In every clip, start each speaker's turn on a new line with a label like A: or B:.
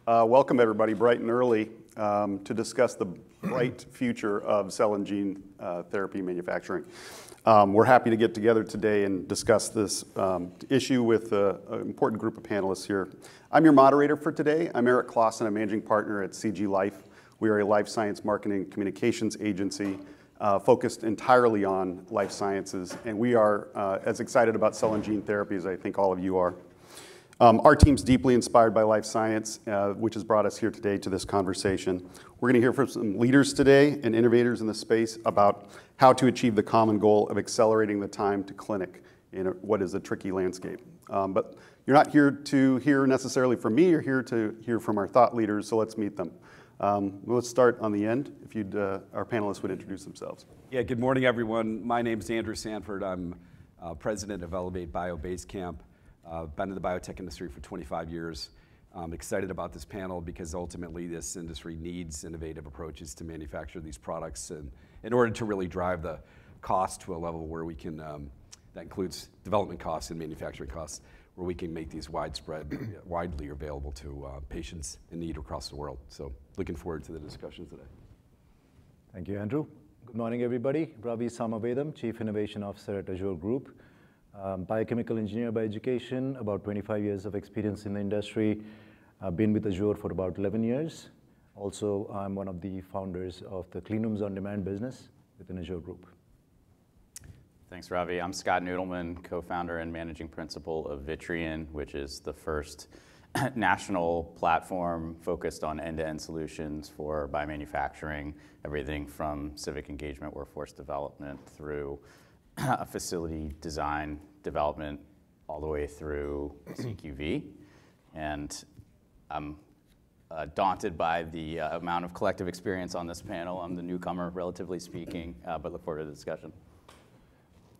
A: Welcome everybody, bright and early, to discuss the bright future of cell and gene therapy manufacturing. We're happy to get together today and discuss this issue with an important group of panelists here. I'm your moderator for today. I'm Erik Clausen, a managing partner at CG Life. We are a life science marketing communications agency focused entirely on life sciences, and we are as excited about cell and gene therapy as I think all of you are. Our team's deeply inspired by life science, which has brought us here today to this conversation. We're going to hear from some leaders today and innovators in the space about how to achieve the common goal of accelerating the time to clinic in what is a tricky landscape. But you're not here to hear necessarily from me, you're here to hear from our thought leaders, so let's meet them. Let's start on the end, if our panelists would introduce themselves.
B: Yeah, good morning everyone. My name is Andrew Sandford. I'm president of ElevateBio BaseCamp. Been in the biotech industry for 25 years. I'm excited about this panel because ultimately this industry needs innovative approaches to manufacture these products, and in order to really drive the cost to a level where we can, that includes development costs and manufacturing costs, where we can make these widely available to patients in need across the world. So looking forward to the discussion today.
C: Thank you, Andrew. Good morning, everybody. Ravi, Samavedam, Chief Innovation Officer at Azzur Group. Biochemical engineer by education, about 25 years of experience in the industry. I've been with Azzur for about 11 years. Also, I'm one of the founders of the Clean Rooms on Demand business within Azzur Group.
D: Thanks, Ravi. I'm Scott Nudelman, co-founder and managing principal of Vitrian, which is the first national platform focused on end-to-end solutions for biomanufacturing, everything from civic engagement, workforce development, through facility design, development, all the way through CQV. And I'm daunted by the amount of collective experience on this panel. I'm the newcomer, relatively speaking, but look forward to the discussion.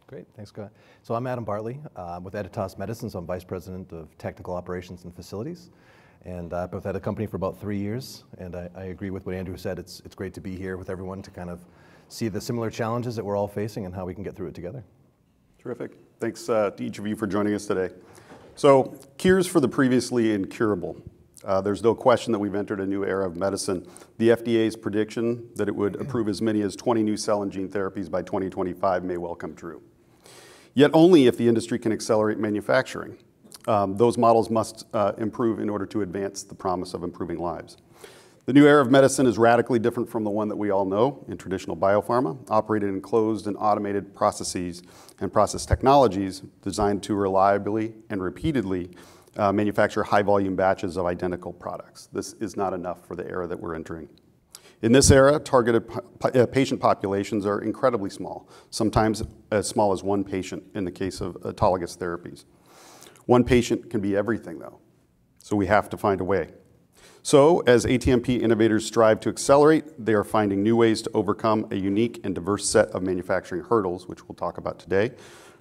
E: Great, thanks, Scott. So I'm Adam Bartley with Editas Medicines. I'm Vice President of Technical Operations and Facilities. And I've been at the company for about 3 years. And I agree with what Andrew said. It's great to be here with everyone to kind of see the similar challenges that we're all facing and how we can get through it together.
A: Terrific. Thanks to each of you for joining us today. So, cures for the previously incurable. There's no question that we've entered a new era of medicine. The FDA's prediction that it would approve as many as 20 new cell and gene therapies by 2025 may well come true. Yet only if the industry can accelerate manufacturing. Those models must improve in order to advance the promise of improving lives. The new era of medicine is radically different from the one that we all know in traditional biopharma, operated in closed and automated processes and process technologies designed to reliably and repeatedly manufacture high-volume batches of identical products. This is not enough for the era that we're entering. In this era, targeted patient populations are incredibly small, sometimes as small as one patient in the case of autologous therapies. One patient can be everything, though, so we have to find a way. So, as Atmp innovators strive to accelerate, they are finding new ways to overcome a unique and diverse set of manufacturing hurdles, which we'll talk about today,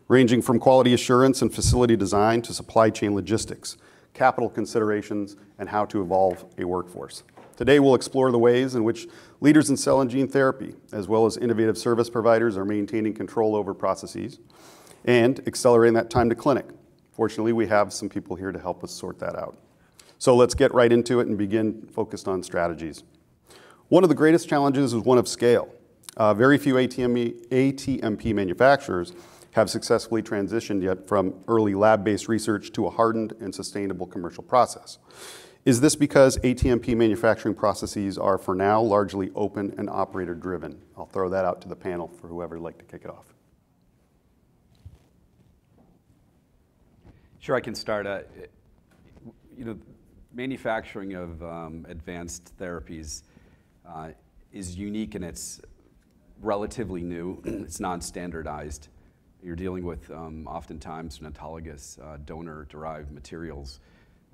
A: ranging from quality assurance and facility design to supply chain logistics, capital considerations, and how to evolve a workforce. Today, we'll explore the ways in which leaders in cell and gene therapy, as well as innovative service providers, are maintaining control over processes and accelerating that time to clinic. Fortunately, we have some people here to help us sort that out. So let's get right into it and begin focused on strategies. One of the greatest challenges is one of scale. Very few ATMP manufacturers have successfully transitioned yet from early lab-based research to a hardened and sustainable commercial process. Is this because ATMP manufacturing processes are, for now, largely open and operator-driven? I'll throw that out to the panel for whoever would like to kick it off.
B: Sure, I can start. Manufacturing of advanced therapies is unique and it's relatively new. It's non-standardized. You're dealing with oftentimes an autologous donor-derived materials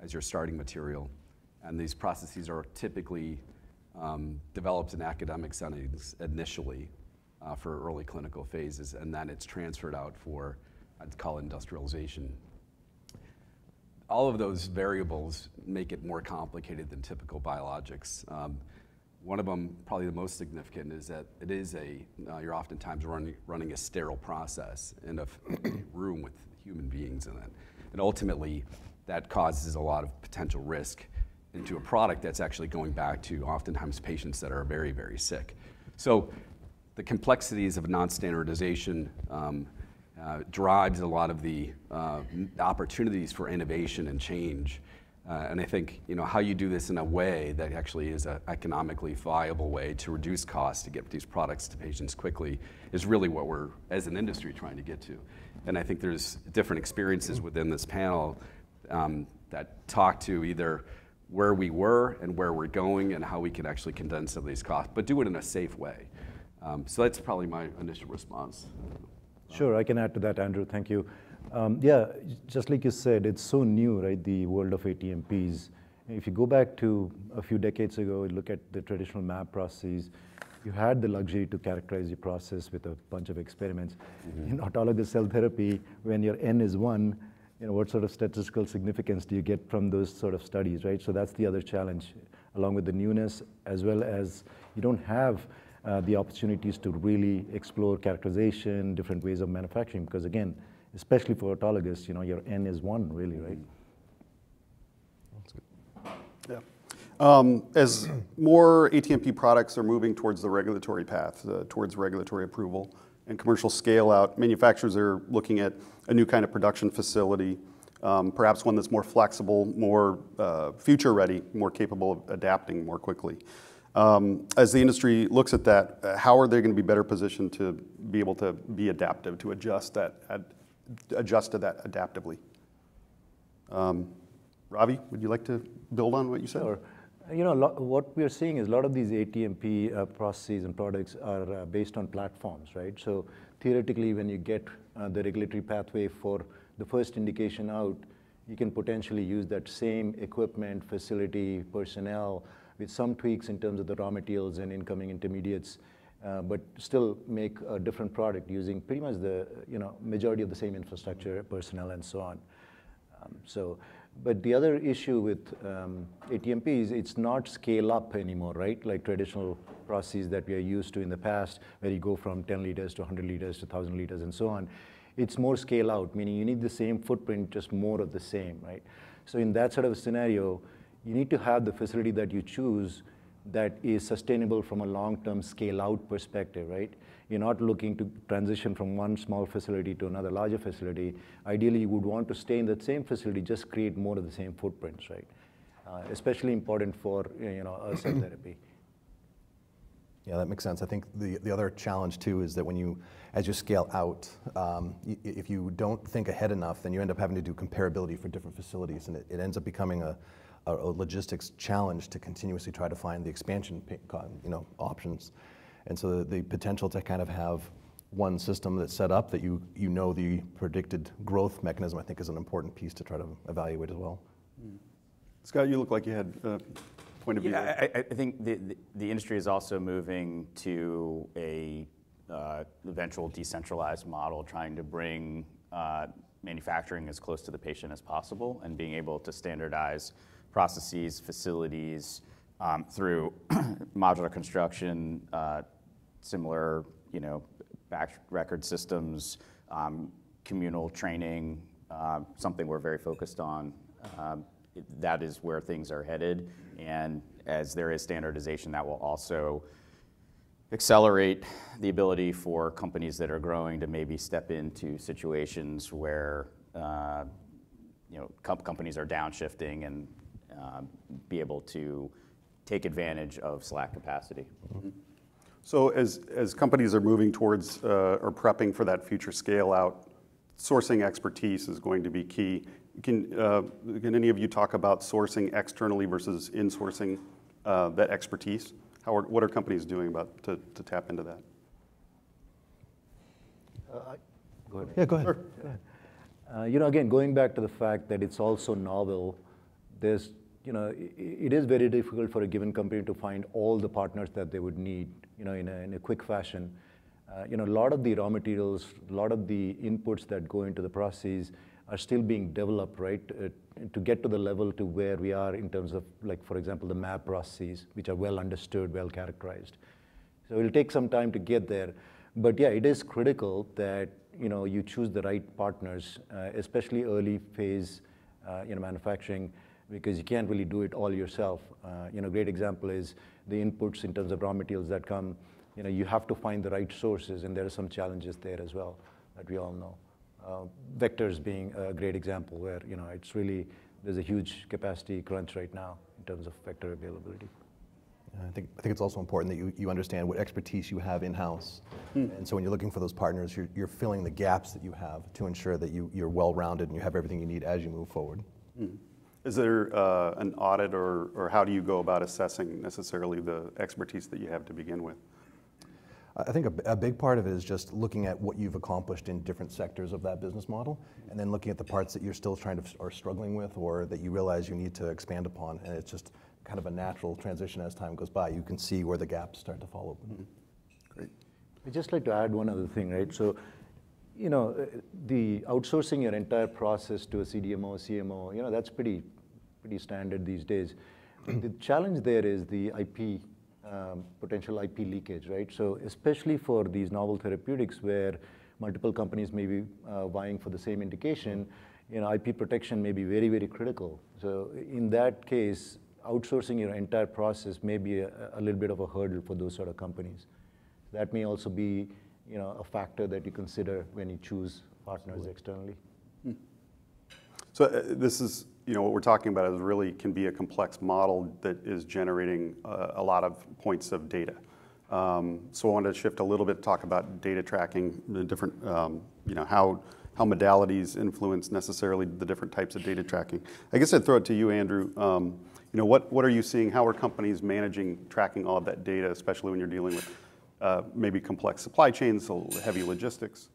B: as your starting material. And these processes are typically developed in academic settings initially for early clinical phases, and then it's transferred out for, I'd call it industrialization. All of those variables make it more complicated than typical biologics. One of them, probably the most significant, is that it is you're oftentimes running a sterile process in a room with human beings in it. And ultimately, that causes a lot of potential risk into a product that's actually going back to oftentimes patients that are very, very sick. So the complexities of non-standardization drives a lot of the opportunities for innovation and change. And I think how you do this in a way that actually is an economically viable way to reduce costs to get these products to patients quickly is really what we're, as an industry, trying to get to. And I think there's different experiences within this panel that talk to either where we were and where we're going and how we can actually condense some of these costs, but do it in a safe way. So that's probably my initial response.
C: Sure, I can add to that, Andrew. Thank you. Yeah, just like you said, it's so new, right, the world of ATMPs. If you go back to a few decades ago, look at the traditional map processes, you had the luxury to characterize your process with a bunch of experiments. In autologous cell therapy, when your N is 1, what sort of statistical significance do you get from those sort of studies, right? So that's the other challenge, along with the newness, as well as you don't have the opportunities to really explore characterization, different ways of manufacturing, because again, especially for autologous, your N is 1, really, right?
E: That's good.
A: Yeah. As more ATMP products are moving towards the regulatory path, towards regulatory approval and commercial scale out, manufacturers are looking at a new kind of production facility, perhaps one that's more flexible, more future ready, more capable of adapting more quickly. As the industry looks at that, how are they going to be better positioned to be able to be adaptive, to adjust to that adaptively? Ravi, would you like to build on what you said?
C: Sure. What we are seeing is a lot of these ATMP processes and products are based on platforms, right? So theoretically, when you get the regulatory pathway for the first indication out, you can potentially use that same equipment, facility, personnel, with some tweaks in terms of the raw materials and incoming intermediates, but still make a different product using pretty much the majority of the same infrastructure, personnel, and so on. But the other issue with ATMP is it's not scale up anymore, right? Like traditional processes that we are used to in the past, where you go from 10 liters to 100 liters to 1,000 liters and so on. It's more scale out, meaning you need the same footprint, just more of the same, right? So in that sort of a scenario, you need to have the facility that you choose that is sustainable from a long-term scale-out perspective, right? You're not looking to transition from one small facility to another larger facility. Ideally, you would want to stay in that same facility, just create more of the same footprints, right? Especially important for cell therapy.
E: Yeah, that makes sense. I think the other challenge too is that as you scale out, if you don't think ahead enough, then you end up having to do comparability for different facilities, and it ends up becoming a logistics challenge to continuously try to find the expansion options. And so the potential to kind of have one system that's set up that you know the predicted growth mechanism, I think, is an important piece to try to evaluate as well.
A: Scott, you look like you had a point of view.
D: Yeah, I think the industry is also moving to a eventual decentralized model, trying to bring manufacturing as close to the patient as possible and being able to standardize processes, facilities, through modular construction, similar, batch record systems, communal training, something we're very focused on. That is where things are headed, and as there is standardization, that will also accelerate the ability for companies that are growing to maybe step into situations where companies are downshifting and be able to take advantage of slack capacity.
A: Mm-hmm. So as companies are moving towards or prepping for that future scale out, sourcing expertise is going to be key. Can any of you talk about sourcing externally versus insourcing that expertise? What are companies doing to tap into that?
C: Go ahead.
E: Yeah, go ahead.
A: Sure.
C: Again, going back to the fact that it's also novel, it is very difficult for a given company to find all the partners that they would need, in a quick fashion. A lot of the raw materials, a lot of the inputs that go into the process are still being developed, right, to get to the level to where we are in terms of, like, for example, the MAP processes, which are well understood, well characterized. So it'll take some time to get there. But yeah, it is critical that, you choose the right partners, especially early phase, manufacturing, because you can't really do it all yourself. Great example is the inputs in terms of raw materials that come. You have to find the right sources, and there are some challenges there as well that we all know. Vectors being a great example where it's really, there's a huge capacity crunch right now in terms of vector availability.
E: I think it's also important that you understand what expertise you have in-house. And so when you're looking for those partners, you're filling the gaps that you have to ensure that you're well-rounded and you have everything you need as you move forward.
A: Is there an audit or how do you go about assessing necessarily the expertise that you have to begin with?
E: I think a big part of it is just looking at what you've accomplished in different sectors of that business model, and then looking at the parts that you're still are struggling with or that you realize you need to expand upon. And it's just kind of a natural transition as time goes by. You can see where the gaps start to fall open.
A: Great.
C: I'd just like to add one other thing, right? So, the outsourcing your entire process to a CDMO, CMO, that's pretty standard these days. The challenge there is the IP, potential IP leakage, right? So especially for these novel therapeutics where multiple companies may be vying for the same indication, IP protection may be very, very critical. So in that case, outsourcing your entire process may be a little bit of a hurdle for those sort of companies. That may also be, a factor that you consider when you choose partners externally.
A: So this is, what we're talking about is really can be a complex model that is generating a lot of points of data. So I wanted to shift a little bit to talk about data tracking, the different, how modalities influence necessarily the different types of data tracking. I guess I'd throw it to you, Andrew. What are you seeing? How are companies managing tracking all of that data, especially when you're dealing with maybe complex supply chains, so heavy logistics?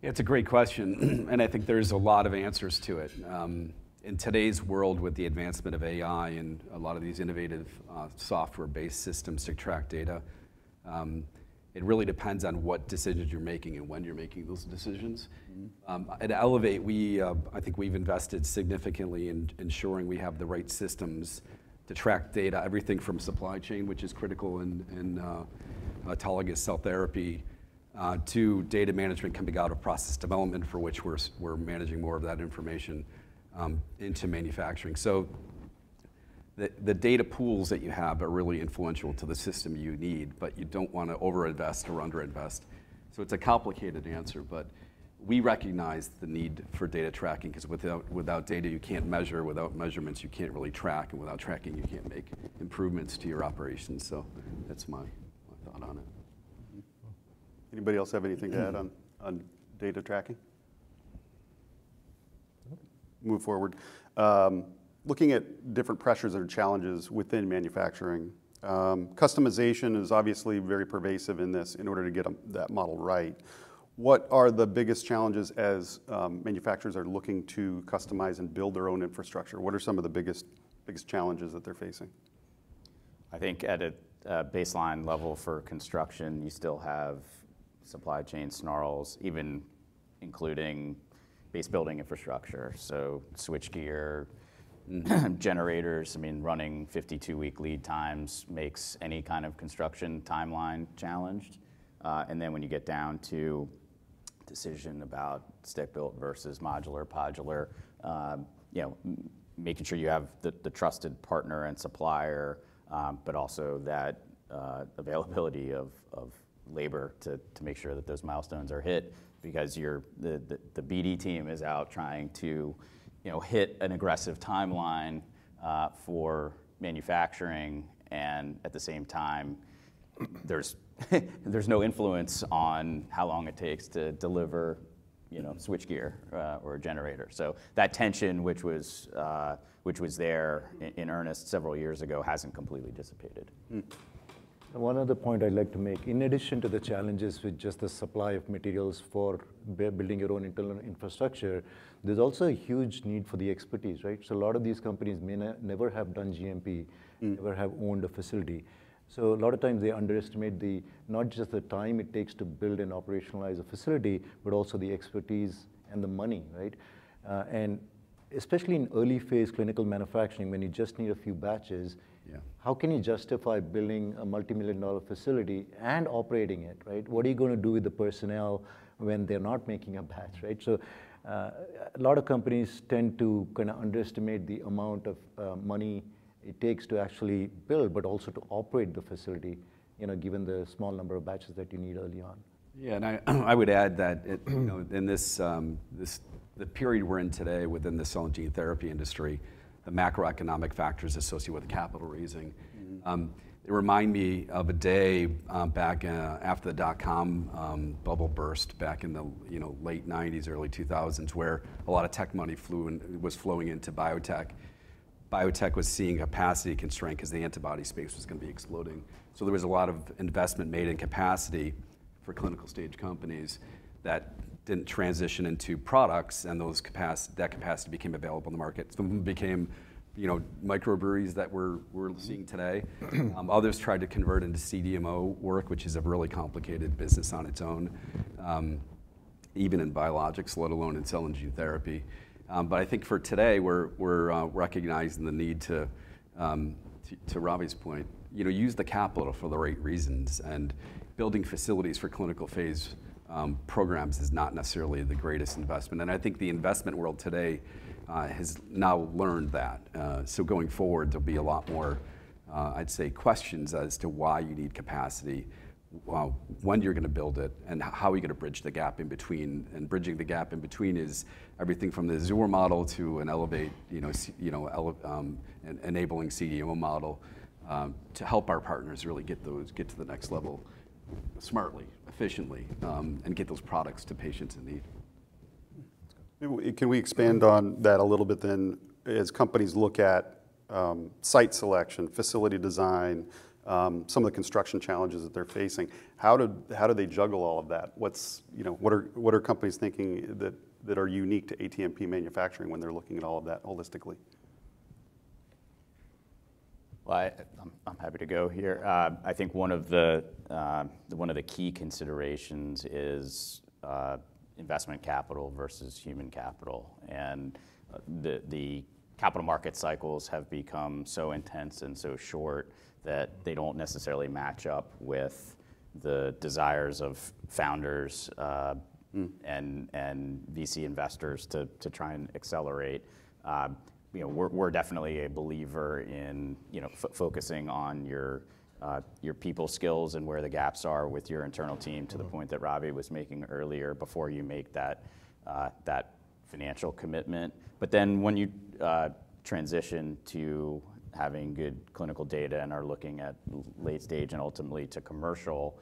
B: Yeah, it's a great question, and I think there's a lot of answers to it. In today's world, with the advancement of AI and a lot of these innovative software-based systems to track data, it really depends on what decisions you're making and when you're making those decisions. At Elevate, I think we've invested significantly in ensuring we have the right systems to track data, everything from supply chain, which is critical in autologous cell therapy, to data management coming out of process development, for which we're managing more of that information into manufacturing. So the data pools that you have are really influential to the system you need, but you don't want to overinvest or underinvest. So it's a complicated answer, but we recognize the need for data tracking, because without data you can't measure, without measurements you can't really track, and without tracking you can't make improvements to your operations. So that's my thought on it.
A: Anybody else have anything to add on data tracking? Move forward. Looking at different pressures or challenges within manufacturing, customization is obviously very pervasive in this in order to get that model right. What are the biggest challenges as manufacturers are looking to customize and build their own infrastructure? What are some of the biggest challenges that they're facing?
D: I think at a baseline level for construction, you still have supply chain snarls, even including base building infrastructure. So switchgear, generators, running 52-week lead times makes any kind of construction timeline challenged. And then when you get down to decision about stick-built versus modular, podular, making sure you have the trusted partner and supplier, but also that availability of labor to make sure that those milestones are hit, because the BD team is out trying to hit an aggressive timeline for manufacturing, and at the same time there's no influence on how long it takes to deliver switchgear or a generator. So that tension, which was there in earnest several years ago, hasn't completely dissipated.
C: One other point I'd like to make, in addition to the challenges with just the supply of materials for building your own internal infrastructure, there's also a huge need for the expertise, right? So a lot of these companies may never have done GMP, never have owned a facility. So a lot of times they underestimate not just the time it takes to build and operationalize a facility, but also the expertise and the money, right? And especially in early phase clinical manufacturing, when you just need a few batches, how can you justify building a multi-million-dollar facility and operating it, right? What are you going to do with the personnel when they're not making a batch, right? So A lot of companies tend to kind of underestimate the amount of money it takes to actually build, but also to operate the facility, given the small number of batches that you need early on.
B: Yeah, and I would add that in the period we're in today within the cell and gene therapy industry, the macroeconomic factors associated with capital raising, they remind me of a day back after the dot-com bubble burst back in the late 90s, early 2000s, where a lot of tech money was flowing into biotech. Biotech was seeing capacity constraint because the antibody space was going to be exploding. So there was a lot of investment made in capacity for clinical stage companies that didn't transition into products, and that capacity became available in the market. Some of them became microbreweries that we're seeing today. Others tried to convert into CDMO work, which is a really complicated business on its own, even in biologics, let alone in cell and gene therapy. But I think for today, we're recognizing the need to Ravi's point, use the capital for the right reasons. And building facilities for clinical phase programs is not necessarily the greatest investment. And I think the investment world today has now learned that. So going forward, there'll be a lot more, I'd say, questions as to why you need capacity, when you're going to build it, and how are you going to bridge the gap in between. And bridging the gap in between is everything from the Azzur model to an Elevate, enabling CDMO model to help our partners really get to the next level smartly, efficiently, and get those products to patients in need.
A: Can we expand on that a little bit then, as companies look at site selection, facility design, some of the construction challenges that they're facing? How do they juggle all of that? What are companies thinking that are unique to ATMP manufacturing when they're looking at all of that holistically?
D: Well, I'm happy to go here. I think one of the key considerations is investment capital versus human capital, and the capital market cycles have become so intense and so short that they don't necessarily match up with the desires of founders and VC investors to try and accelerate. We're definitely a believer in focusing on your people skills and where the gaps are with your internal team, to the point that Ravi was making earlier, before you make that financial commitment. But then when you transition to having good clinical data and are looking at late stage and ultimately to commercial,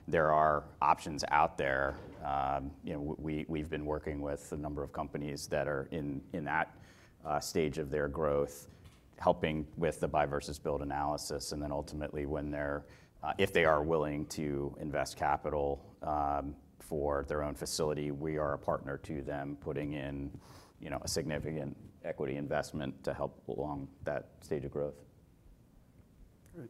D: there are options out there. We've been working with a number of companies that are in that stage of their growth, helping with the buy versus build analysis, and then ultimately when if they are willing to invest capital for their own facility, we are a partner to them, putting in a significant equity investment to help along that stage of growth.
A: Great.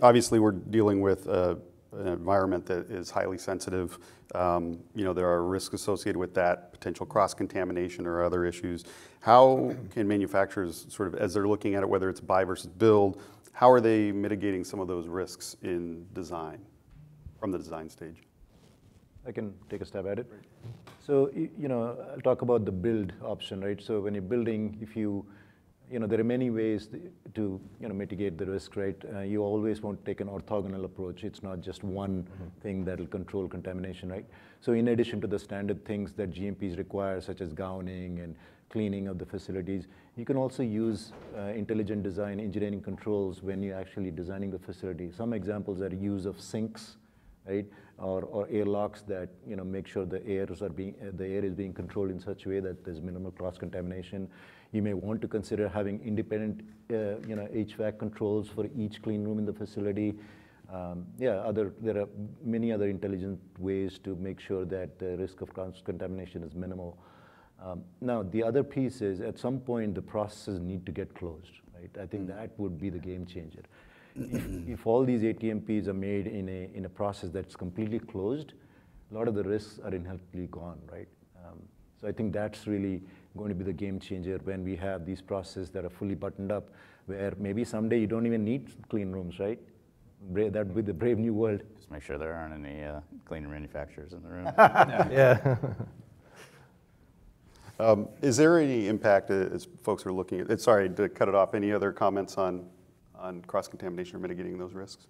A: Obviously, we're dealing with an environment that is highly sensitive. There are risks associated with that, potential cross-contamination or other issues. How can manufacturers, sort of as they're looking at it, whether it's buy versus build, how are they mitigating some of those risks in design, from the design stage?
C: I can take a stab at it. So, I'll talk about the build option, right? So when you're building, there are many ways to mitigate the risk, right? You always want to take an orthogonal approach. It's not just one thing that will control contamination, right? So in addition to the standard things that GMPs require, such as gowning and cleaning of the facilities, you can also use intelligent design engineering controls when you're actually designing the facility. Some examples are use of sinks, right? Or airlocks that make sure the air is being controlled in such a way that there's minimal cross-contamination. You may want to consider having independent HVAC controls for each clean room in the facility. There are many other intelligent ways to make sure that the risk of cross-contamination is minimal. Now, the other piece is, at some point, the processes need to get closed, right? I think that would be the game changer. If all these ATMPs are made in a process that's completely closed, a lot of the risks are inherently gone, right? So I think that's really going to be the game changer when we have these processes that are fully buttoned up, where maybe someday you don't even need clean rooms, right? That would be the brave new world.
D: Just make sure there aren't any cleaner manufacturers in the room.
E: Yeah.
A: Is there any impact as folks are looking at, sorry to cut it off, any other comments on cross-contamination or mitigating those risks?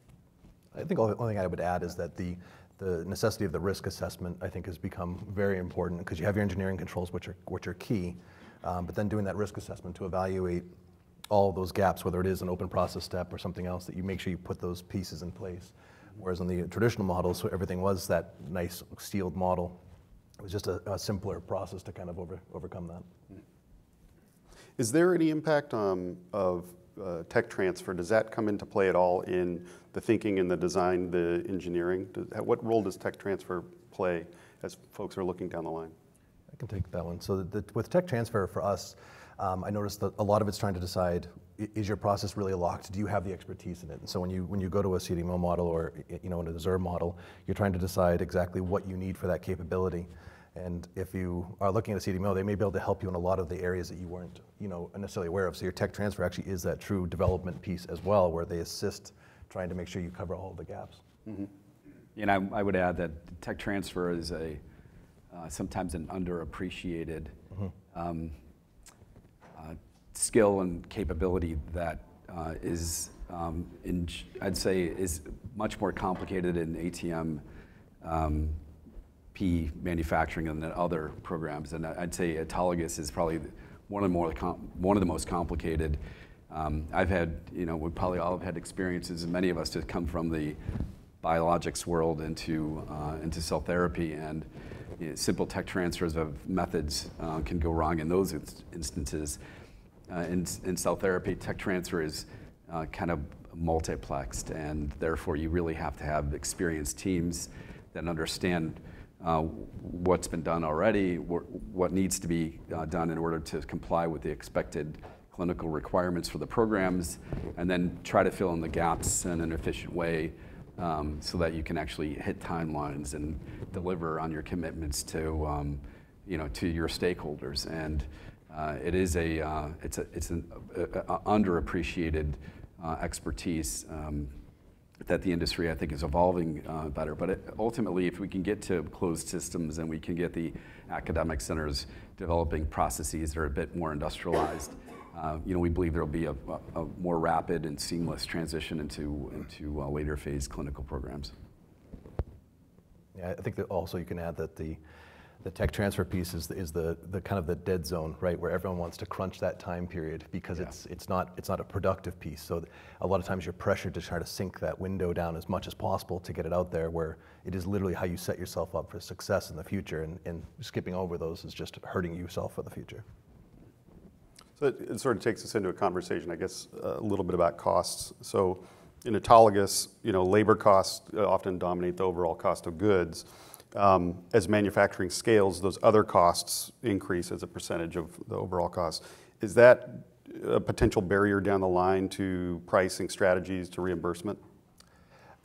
E: I think the only thing I would add is that the necessity of the risk assessment, I think, has become very important because you have your engineering controls, which are key, but then doing that risk assessment to evaluate all of those gaps, whether it is an open process step or something else, that you make sure you put those pieces in place. Whereas in the traditional models, so everything was that nice sealed model. It was just a simpler process to kind of overcome that.
A: Is there any impact of tech transfer? Does that come into play at all in the thinking and the design, the engineering? What role does tech transfer play as folks are looking down the line?
E: I can take that one. So with tech transfer for us, I noticed that a lot of it's trying to decide, is your process really locked? Do you have the expertise in it? And so when you go to a CDMO model or an Azzur model, you're trying to decide exactly what you need for that capability. And if you are looking at a CDMO, they may be able to help you in a lot of the areas that you weren't necessarily aware of. So your tech transfer actually is that true development piece as well, where they assist trying to make sure you cover all of the gaps.
B: Mm-hmm. And I would add that tech transfer is sometimes an underappreciated skill and capability that I'd say is much more complicated in ATMP manufacturing than other programs. And I'd say autologous is probably one of the most complicated. I've had, we probably all have had experiences, and many of us have come from the biologics world into cell therapy, and simple tech transfers of methods can go wrong in those instances. In cell therapy, tech transfer is kind of multiplexed, and therefore you really have to have experienced teams that understand what's been done already, what needs to be done in order to comply with the expected clinical requirements for the programs, and then try to fill in the gaps in an efficient way so that you can actually hit timelines and deliver on your commitments to your stakeholders. And it is it's an underappreciated expertise that the industry, I think, is evolving better. But ultimately, if we can get to closed systems and we can get the academic centers developing processes that are a bit more industrialized, we believe there will be a more rapid and seamless transition into later phase clinical programs.
E: Yeah, I think that also you can add that the tech transfer piece is the kind of the dead zone, right, where everyone wants to crunch that time period because it's not a productive piece. So a lot of times you're pressured to try to sink that window down as much as possible to get it out there, where it is literally how you set yourself up for success in the future, and skipping over those is just hurting yourself for the future.
A: So it sort of takes us into a conversation, I guess, a little bit about costs. So in autologous, labor costs often dominate the overall cost of goods. As manufacturing scales, those other costs increase as a percentage of the overall cost. Is that a potential barrier down the line to pricing strategies, to reimbursement?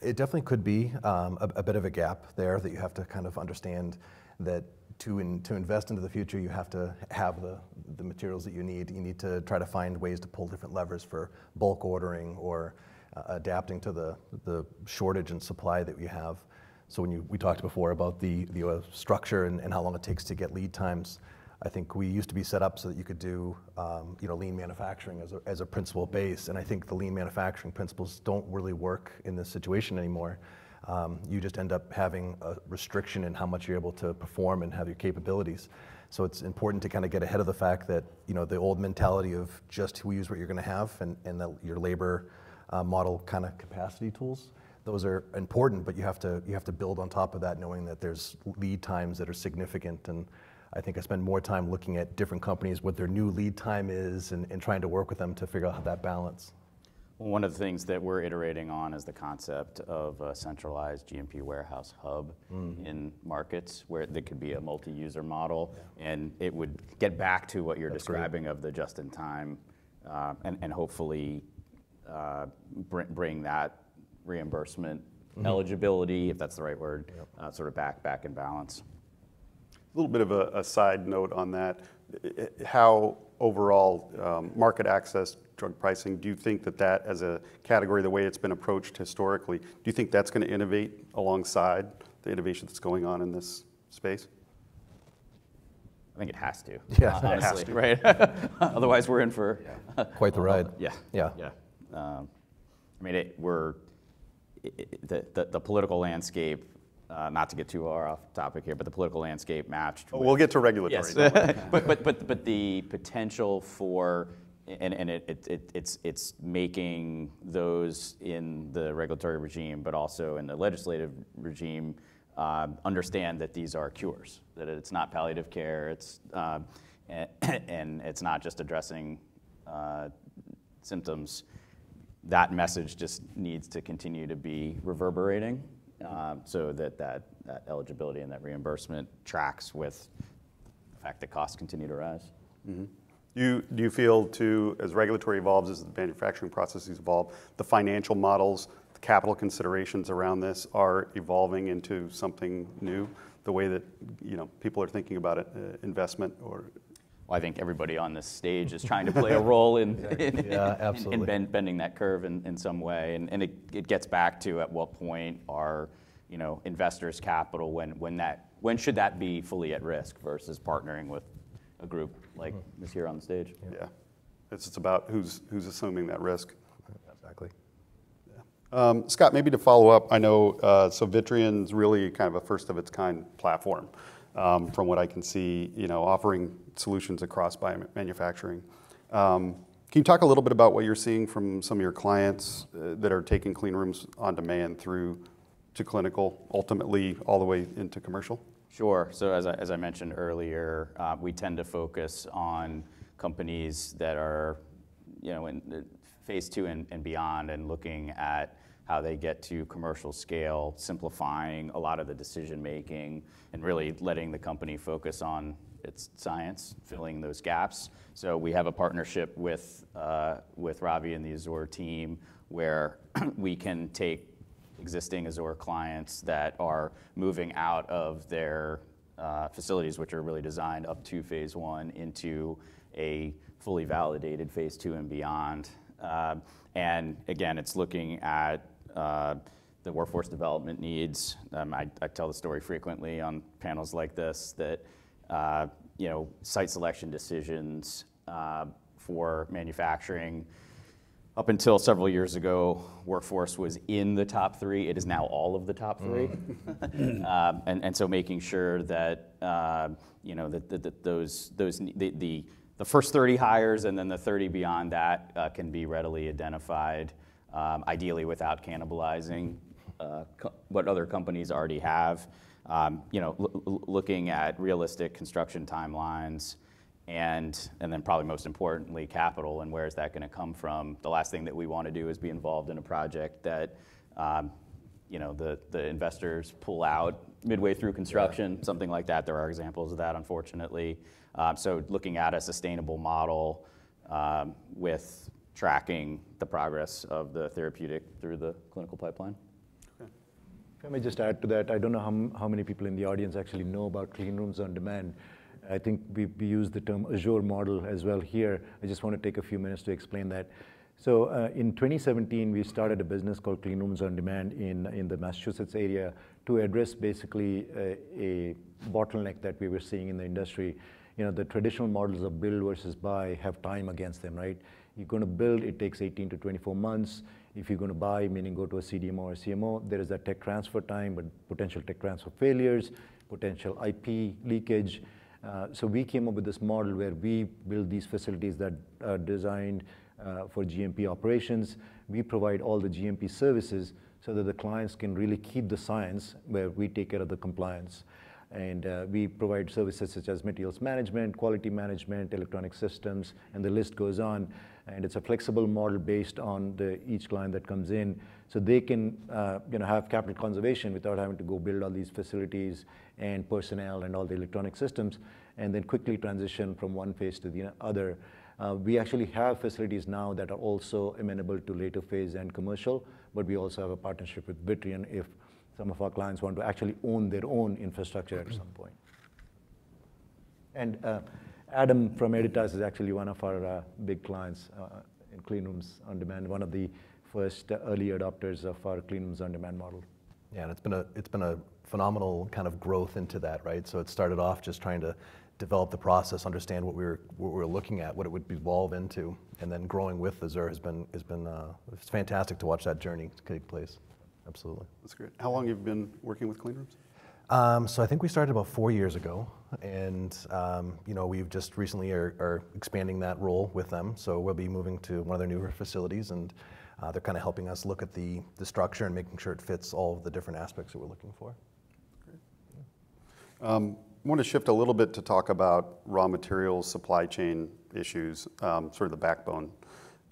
E: It definitely could be a bit of a gap there that you have to kind of understand that to invest into the future, you have to have the materials that you need. You need to try to find ways to pull different levers for bulk ordering or adapting to the shortage and supply that we have. So we talked before about the structure and how long it takes to get lead times. I think we used to be set up so that you could do lean manufacturing as a principal base, and I think the lean manufacturing principles don't really work in this situation anymore. You just end up having a restriction in how much you're able to perform and have your capabilities. So it's important to kind of get ahead of the fact that the old mentality of just use what you're going to have and your labor model kind of capacity tools. Those are important, but you have to build on top of that, knowing that there's lead times that are significant. And I think I spend more time looking at different companies, what their new lead time is, and trying to work with them to figure out that balance.
D: One of the things that we're iterating on is the concept of a centralized GMP warehouse hub in markets where there could be a multi-user model, and it would get back to what you're describing of the just-in-time, and hopefully bring that reimbursement eligibility, if that's the right word, sort of back in balance.
A: A little bit of a side note on that. How overall market access, drug pricing, do you think that as a category, the way it's been approached historically, do you think that's going to innovate alongside the innovation that's going on in this space?
D: I think it has to.
E: Yeah, it
D: honestly,
A: has to.
D: right? Otherwise, we're in for
E: Quite the ride.
D: Yeah,
E: Yeah.
D: yeah. I mean, the political landscape. Not to get too far off topic here, but the political landscape matched.
A: Oh, we'll get to regulatory.
D: Yes, but the potential for and it's making those in the regulatory regime, but also in the legislative regime, understand that these are cures, that it's not palliative care, it's and it's not just addressing symptoms. That message just needs to continue to be reverberating. So that eligibility and that reimbursement tracks with the fact that costs continue to rise.
A: Mm-hmm. Do you feel too, as regulatory evolves, as the manufacturing processes evolve, the financial models, the capital considerations around this are evolving into something new? The way that people are thinking about it, investment or.
D: Well, I think everybody on this stage is trying to play a role in bending that curve in some way, and it gets back to at what point are investors' capital when should that be fully at risk versus partnering with a group like this here on the stage.
A: Yeah, it's about who's assuming that risk.
E: Exactly.
A: Yeah. Scott, maybe to follow up, I know so Vitrian's really kind of a first of its kind platform. From what I can see, offering solutions across biomanufacturing. Can you talk a little bit about what you're seeing from some of your clients that are taking clean rooms on demand through to clinical, ultimately all the way into commercial?
D: Sure. So as I mentioned earlier, we tend to focus on companies that are, in phase 2 and beyond, and looking at how they get to commercial scale, simplifying a lot of the decision making, and really letting the company focus on its science, filling those gaps. So we have a partnership with Ravi and the Azzur team where we can take existing Azzur clients that are moving out of their facilities, which are really designed up to phase 1, into a fully validated phase 2 and beyond. And again, it's looking at the workforce development needs. I tell the story frequently on panels like this that site selection decisions for manufacturing. Up until several years ago, workforce was in the top 3. It is now all of the top 3, and so making sure that the first 30 hires and then the 30 beyond that can be readily identified, ideally without cannibalizing what other companies already have. Looking at realistic construction timelines. And then probably most importantly, capital, and where is that going to come from? The last thing that we want to do is be involved in a project that, the investors pull out midway through construction, something like that. There are examples of that, unfortunately. So looking at a sustainable model with tracking the progress of the therapeutic through the clinical pipeline.
C: Okay. Let me just add to that. I don't know how many people in the audience actually know about clean rooms on demand. I think we use the term Azzur model as well here. I just want to take a few minutes to explain that. So in 2017, we started a business called Clean Rooms on Demand in the Massachusetts area to address basically a bottleneck that we were seeing in the industry. The traditional models of build versus buy have time against them, right? You're going to build, it takes 18 to 24 months. If you're going to buy, meaning go to a CDMO or CMO, there is that tech transfer time, but potential tech transfer failures, potential IP leakage. So we came up with this model where we build these facilities that are designed for GMP operations. We provide all the GMP services so that the clients can really keep the science, where we take care of the compliance. And we provide services such as materials management, quality management, electronic systems, and the list goes on. And it's a flexible model based on each client that comes in, so they can have capital conservation without having to go build all these facilities and personnel and all the electronic systems, and then quickly transition from one phase to the other. We actually have facilities now that are also amenable to later phase and commercial, but we also have a partnership with Vitrian if some of our clients want to actually own their own infrastructure at some point. And Adam from Editas is actually one of our big clients in Clean Rooms on Demand, one of the first early adopters of our Clean Rooms on Demand model.
E: Yeah, and it's been a phenomenal kind of growth into that, right? So it started off just trying to develop the process, understand what we were looking at, what it would evolve into, and then growing with Azzur has been it's fantastic to watch that journey take place. Absolutely.
A: That's great. How long have you been working with clean rooms?
E: So I think we started about 4 years ago, and we've just recently are expanding that role with them. So we'll be moving to one of their newer facilities, and they're kind of helping us look at the structure and making sure it fits all of the different aspects that we're looking for.
A: Great. I want to shift a little bit to talk about raw materials, supply chain issues, sort of the backbone.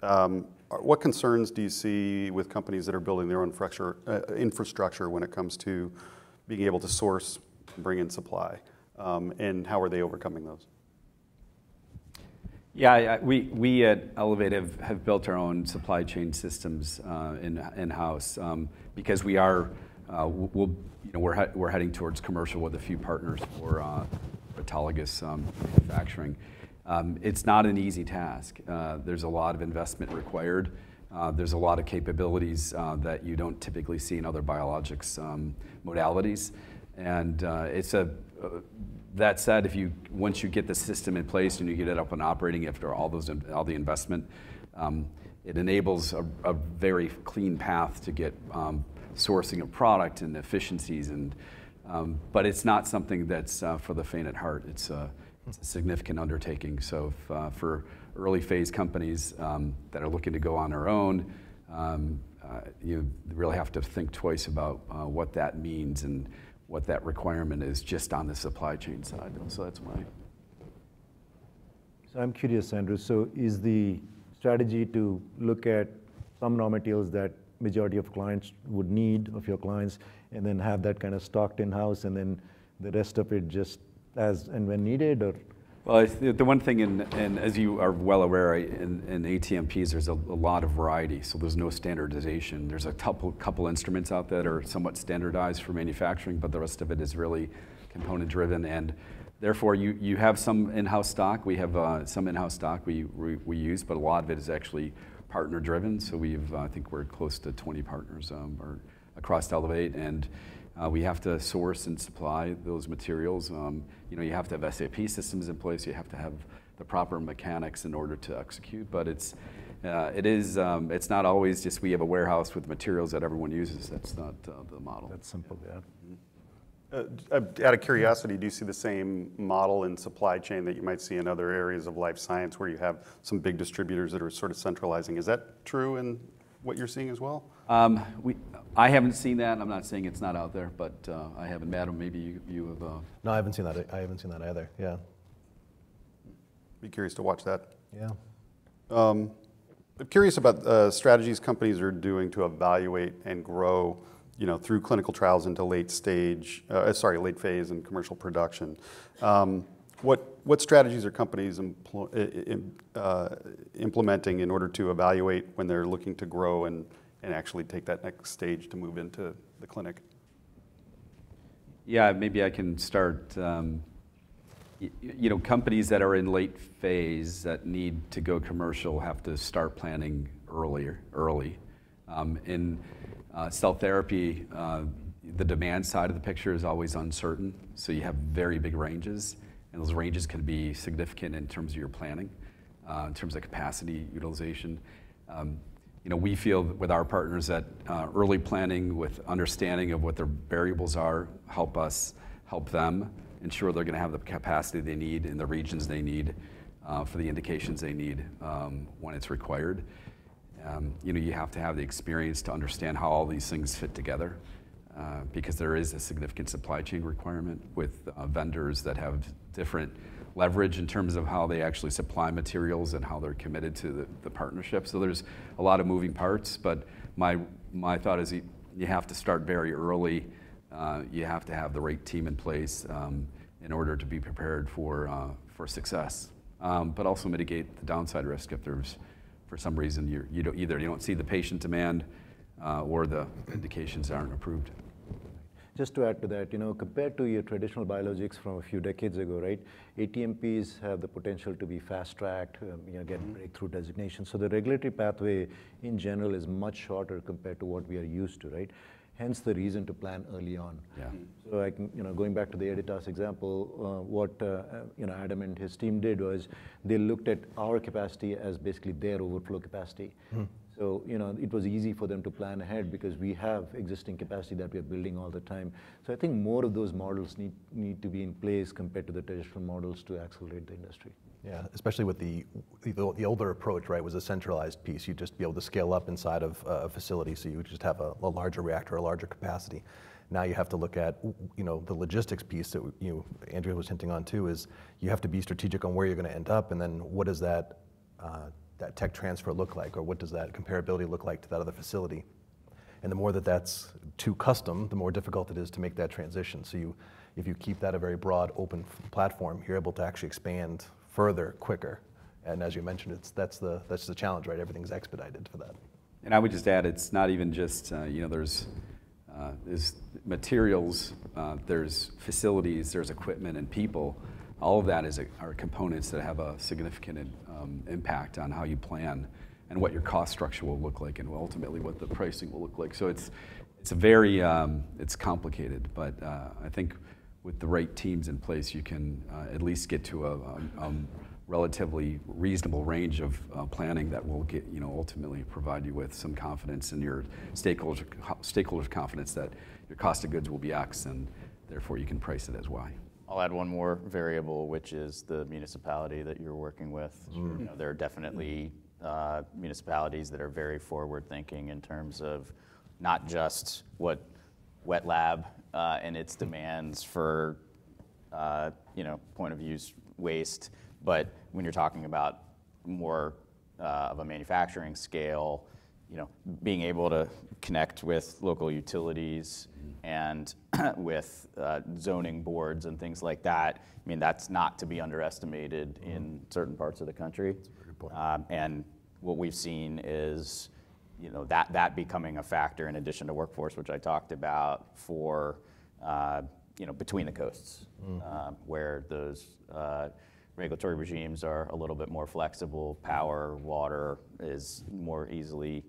A: What concerns do you see with companies that are building their own infrastructure when it comes to being able to source and bring in supply, and how are they overcoming those?
B: Yeah, we at Elevate have built our own supply chain systems in-house because we are we're heading towards commercial with a few partners for autologous manufacturing. It's not an easy task. There's a lot of investment required. There's a lot of capabilities that you don't typically see in other biologics modalities, and that said, once you get the system in place and you get it up and operating after all the investment, it enables a very clean path to get sourcing of product and efficiencies, but it's not something that's for the faint at heart. It's a significant undertaking. So for early phase companies that are looking to go on their own, you really have to think twice about what that means and what that requirement is just on the supply chain side. So that's why.
C: So I'm curious, Andrew, so is the strategy to look at some raw materials that majority of clients would need, of your clients, and then have that kind of stocked in-house, and then the rest of it just as and when needed, or?
B: Well, the one thing, and as you are well aware, in ATMPs, there's a lot of variety, so there's no standardization. There's a couple instruments out there that are somewhat standardized for manufacturing, but the rest of it is really component-driven, and therefore you have some in-house stock. We have some in-house stock we use, but a lot of it is actually partner-driven. So I think we're close to 20 partners across Elevate, and we have to source and supply those materials. You have to have SAP systems in place. You have to have the proper mechanics in order to execute. But it's not always just we have a warehouse with materials that everyone uses. That's not the model.
C: That's simple, yeah.
A: Out of curiosity, do you see the same model in supply chain that you might see in other areas of life science where you have some big distributors that are sort of centralizing? Is that true in what you're seeing as well?
B: I haven't seen that. I'm not saying it's not out there, but I haven't. Madam, maybe you have.
E: No, I haven't seen that. I haven't seen that either. Yeah.
A: Be curious to watch that.
E: Yeah.
A: I'm curious about strategies companies are doing to evaluate and grow, through clinical trials into late phase and commercial production. What strategies are companies implementing in order to evaluate when they're looking to grow and actually take that next stage to move into the clinic?
B: Yeah, maybe I can start. Companies that are in late phase that need to go commercial have to start planning early. In cell therapy, the demand side of the picture is always uncertain, so you have very big ranges, and those ranges can be significant in terms of your planning, in terms of capacity utilization. We feel with our partners that early planning with understanding of what their variables are help them ensure they're going to have the capacity they need in the regions they need for the indications they need when it's required. You have to have the experience to understand how all these things fit together because there is a significant supply chain requirement with vendors that have different leverage in terms of how they actually supply materials and how they're committed to the partnership. So there's a lot of moving parts, but my thought is you have to start very early. You have to have the right team in place in order to be prepared for success, but also mitigate the downside risk if there's, for some reason, you don't see the patient demand or the indications aren't approved.
C: Just to add to that, compared to your traditional biologics from a few decades ago, right? ATMPs have the potential to be fast-tracked, get breakthrough designation. So the regulatory pathway in general is much shorter compared to what we are used to, right? hence the reason to plan early on.
B: Yeah.
C: So like, going back to the Editas example, what Adam and his team did was they looked at our capacity as basically their overflow capacity. So it was easy for them to plan ahead because we have existing capacity that we are building all the time. So I think more of those models need to be in place compared to the traditional models to accelerate the industry.
E: Yeah, especially with the older approach, right, was a centralized piece. You'd just be able to scale up inside of a facility, so you would just have a larger reactor, a larger capacity. Now you have to look at, the logistics piece that Andrea was hinting on too, is you have to be strategic on where you're going to end up, and then what does that tech transfer look like, or what does that comparability look like to that other facility? And the more that that's too custom, the more difficult it is to make that transition. So if you keep that a very broad, open platform, you're able to actually expand further, quicker. And as you mentioned, that's the challenge, right? Everything's expedited for that.
B: And I would just add, it's not even just, there's materials, there's facilities, there's equipment and people. All of that are components that have a significant impact on how you plan and what your cost structure will look like, and ultimately what the pricing will look like. So it's a very, it's complicated, but I think with the right teams in place, you can at least get to a relatively reasonable range of planning that will get, ultimately provide you with some confidence in your stakeholders' confidence that your cost of goods will be X, and therefore you can price it as Y.
D: I'll add one more variable, which is the municipality that you're working with. There are definitely municipalities that are very forward-thinking in terms of not just what wet lab and its demands for point of use waste, but when you're talking about more of a manufacturing scale, being able to connect with local utilities and with zoning boards and things like that, I mean, that's not to be underestimated in certain parts of the country.
E: That's a very good point.
D: And what we've seen is, that becoming a factor in addition to workforce, which I talked about, for between the coasts, where those regulatory regimes are a little bit more flexible. Power, water is more easily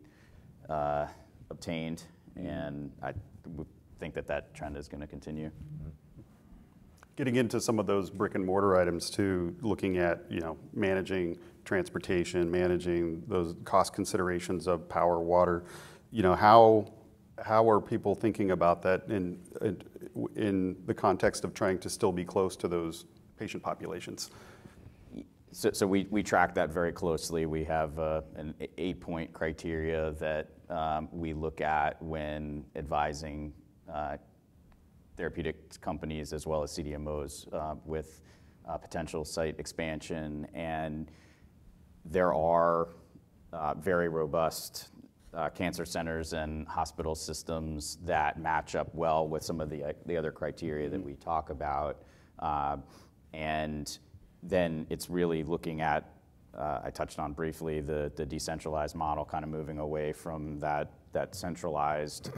D: obtained, and I think that trend is going to continue.
A: Getting into some of those brick and mortar items too, looking at managing transportation, managing those cost considerations of power, water, how are people thinking about that in the context of trying to still be close to those patient populations?
D: So we track that very closely. We have an 8-point criteria that we look at when advising therapeutic companies as well as CDMOs with potential site expansion. And there are very robust cancer centers and hospital systems that match up well with some of the other criteria that we talk about. And then it's really looking at, I touched on briefly, the decentralized model, kind of moving away from that centralized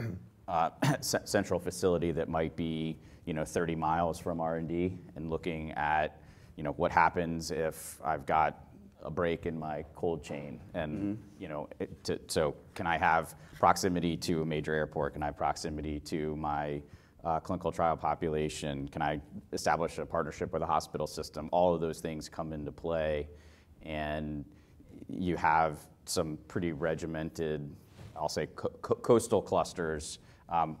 D: central facility that might be 30 miles from R&D, and looking at what happens if I've got a break in my cold chain, and so can I have proximity to a major airport? Can I have proximity to my clinical trial population? Can I establish a partnership with a hospital system? All of those things come into play, and you have some pretty regimented, I'll say, coastal clusters,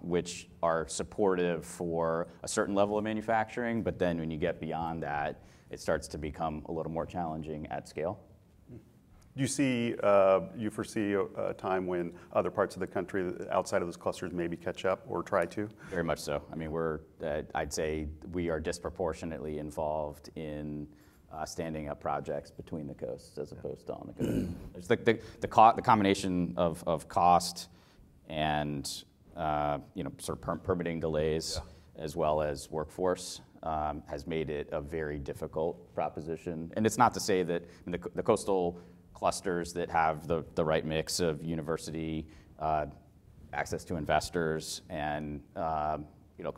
D: which are supportive for a certain level of manufacturing, but then when you get beyond that, it starts to become a little more challenging at scale.
A: Do you foresee a time when other parts of the country outside of those clusters maybe catch up or try to?
D: Very much so. I mean, I'd say we are disproportionately involved in standing up projects between the coasts as opposed to on the coast. There's the combination of cost and sort of permitting delays, as well as workforce, has made it a very difficult proposition. And it's not to say that the coastal clusters that have the right mix of university access to investors and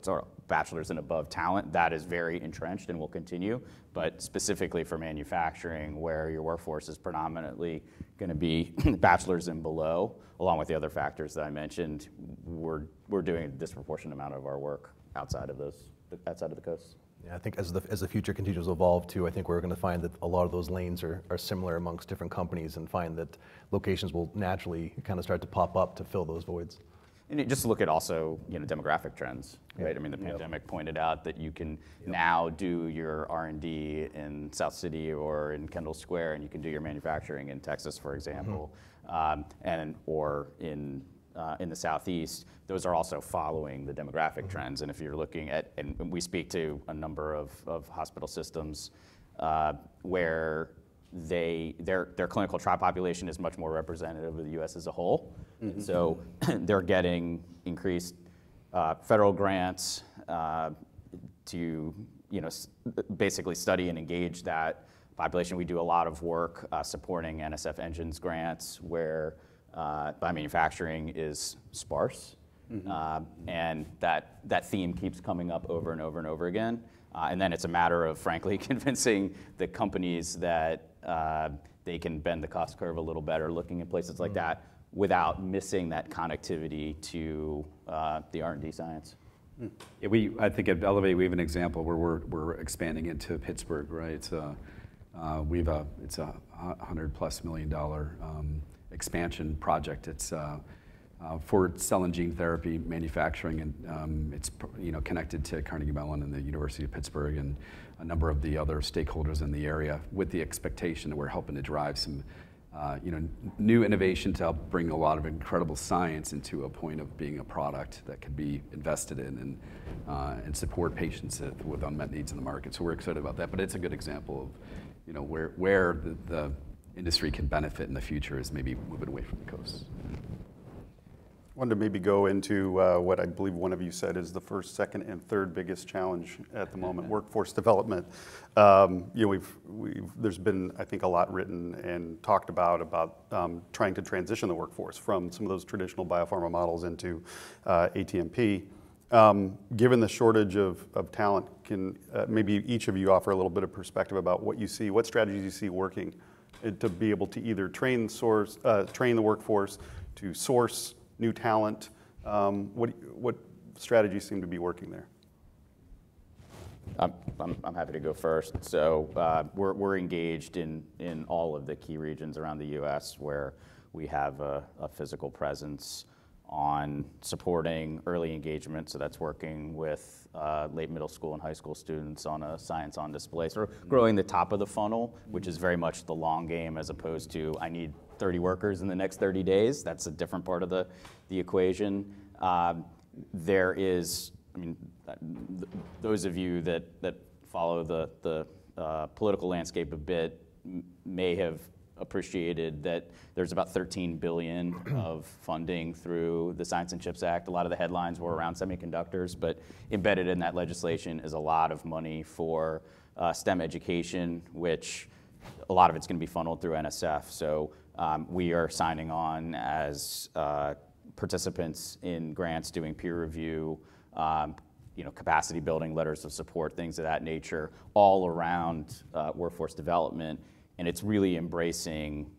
D: sort of bachelor's and above talent, that is very entrenched and will continue. But specifically for manufacturing, where your workforce is predominantly going to be bachelor's and below, along with the other factors that I mentioned, we're doing a disproportionate amount of our work outside of the coast.
E: Yeah, I think as the future continues to evolve too, I think we're going to find that a lot of those lanes are similar amongst different companies, and find that locations will naturally kind of start to pop up to fill those voids.
D: And just look at also, demographic trends, right? I mean, the pandemic pointed out that you can now do your R&D in South City or in Kendall Square, and you can do your manufacturing in Texas, for example, or in the Southeast. Those are also following the demographic trends. And if you're looking at, and we speak to a number of hospital systems where their clinical trial population is much more representative of the U.S. as a whole. And so they're getting increased federal grants to basically study and engage that population. We do a lot of work supporting NSF Engines grants where biomanufacturing is sparse. And that theme keeps coming up over and over and over again. And then it's a matter of, frankly, convincing the companies that they can bend the cost curve a little better, looking at places like that without missing that connectivity to the R&D science.
B: Yeah, I think at Elevate we have an example where we're expanding into Pittsburgh, right? It's a $100+ million expansion project. It's for cell and gene therapy manufacturing, and it's connected to Carnegie Mellon and the University of Pittsburgh and a number of the other stakeholders in the area, with the expectation that we're helping to drive some new innovation to help bring a lot of incredible science into a point of being a product that can be invested in and support patients with unmet needs in the market. So we're excited about that. But it's a good example of where the industry can benefit in the future is maybe moving away from the coast.
A: I wanted to maybe go into what I believe one of you said is the first, second, and third biggest challenge at the moment: workforce development. There's been, I think, a lot written and talked about trying to transition the workforce from some of those traditional biopharma models into Atmp. Given the shortage of talent, can maybe each of you offer a little bit of perspective about what you see, what strategies you see working to be able to either train the workforce, to source new talent? What strategies seem to be working there?
D: I'm happy to go first. So we're engaged in all of the key regions around the U.S. where we have a physical presence on supporting early engagement. So that's working with late middle school and high school students on a science on display. So we're growing the top of the funnel, which is very much the long game, as opposed to I need 30 workers in the next 30 days. That's a different part of the equation. There is, those of you that follow the political landscape a bit may have appreciated that there's about $13 billion of funding through the Science and Chips Act. A lot of the headlines were around semiconductors, but embedded in that legislation is a lot of money for STEM education, which a lot of it's going to be funneled through NSF. So we are signing on as participants in grants, doing peer review, capacity building, letters of support, things of that nature, all around workforce development. And it's really embracing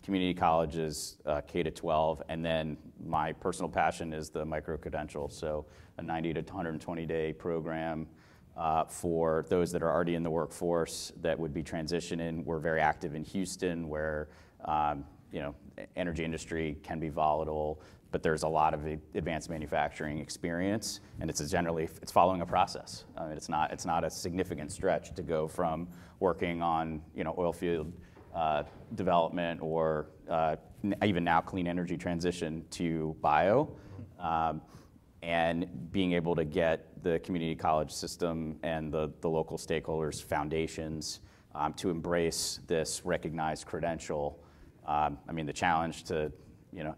D: community colleges, K-12, and then my personal passion is the micro-credential, so a 90 to 120-day program for those that are already in the workforce that would be transitioning. We're very active in Houston, where energy industry can be volatile, but there's a lot of advanced manufacturing experience, and it's following a process. It's not a significant stretch to go from working on oil field development or even now clean energy transition to bio, and being able to get the community college system and the local stakeholders, foundations, to embrace this recognized credential. The challenge to